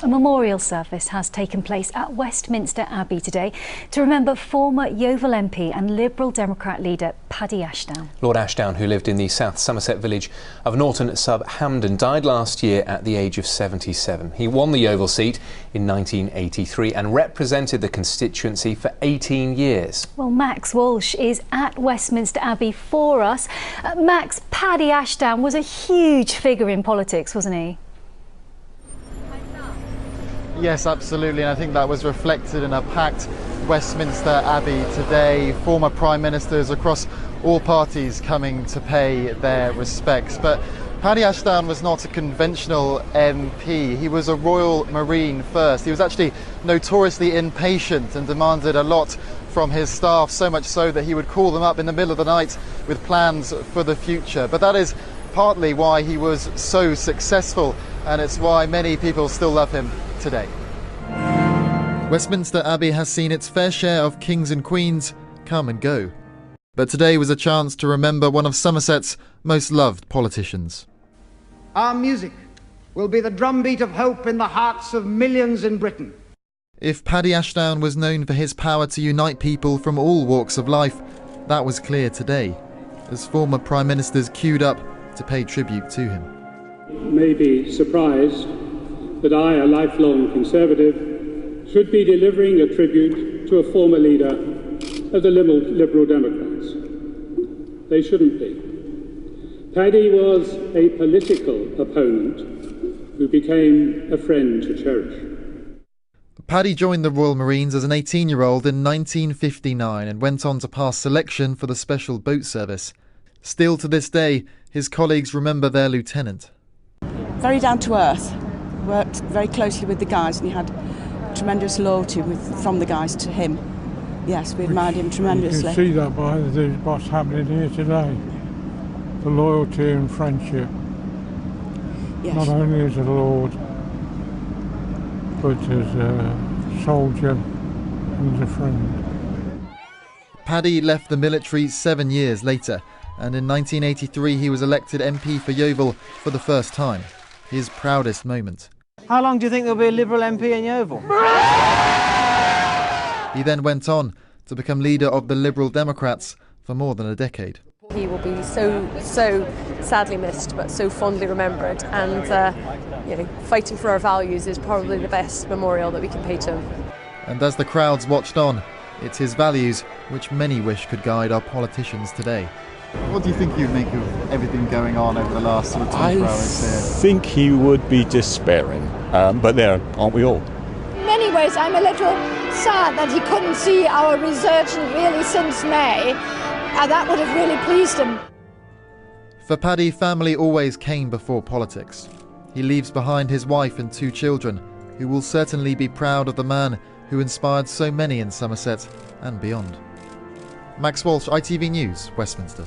A memorial service has taken place at Westminster Abbey today to remember former Yeovil MP and Liberal Democrat leader Paddy Ashdown. Lord Ashdown, who lived in the South Somerset village of Norton-sub-Hamden, died last year at the age of 77. He won the Yeovil seat in 1983 and represented the constituency for 18 years. Well, Max Walsh is at Westminster Abbey for us. Max, Paddy Ashdown was a huge figure in politics, wasn't he? Yes, absolutely, and I think that was reflected in a packed Westminster Abbey today. Former Prime Ministers across all parties coming to pay their respects. But Paddy Ashdown was not a conventional MP. He was a Royal Marine first. He was actually notoriously impatient and demanded a lot from his staff, so much so that he would call them up in the middle of the night with plans for the future. But that is partly why he was so successful, and it's why many people still love him today. Westminster Abbey has seen its fair share of kings and queens come and go. But today was a chance to remember one of Somerset's most loved politicians. Our music will be the drumbeat of hope in the hearts of millions in Britain. If Paddy Ashdown was known for his power to unite people from all walks of life, that was clear today, as former Prime Ministers queued up to pay tribute to him. You may be surprised that I, a lifelong Conservative, should be delivering a tribute to a former leader of the Liberal Democrats. They shouldn't be. Paddy was a political opponent who became a friend to cherish. Paddy joined the Royal Marines as an 18-year-old in 1959 and went on to pass selection for the Special Boat Service. Still to this day, his colleagues remember their lieutenant. Very down to earth. Worked very closely with the guys, and he had tremendous loyalty from the guys to him. Yes, we admired him tremendously. You can see that by what's happening here today. The loyalty and friendship. Yes. Not only as a lord, but as a soldier and as a friend. Paddy left the military 7 years later, and in 1983 he was elected MP for Yeovil for the first time. His proudest moment. How long do you think there'll be a Liberal MP in Yeovil? He then went on to become leader of the Liberal Democrats for more than a decade. He will be so sadly missed, but so fondly remembered, and fighting for our values is probably the best memorial that we can pay to him. And as the crowds watched on, it's his values which many wish could guide our politicians today. What do you think you make of everything going on over the last sort of 24 hours here? I think he would be despairing, but there, aren't we all? In many ways, I'm a little sad that he couldn't see our resurgence really since May. That would have really pleased him. For Paddy, family always came before politics. He leaves behind his wife and 2 children, who will certainly be proud of the man who inspired so many in Somerset and beyond. Max Walsh, ITV News, Westminster.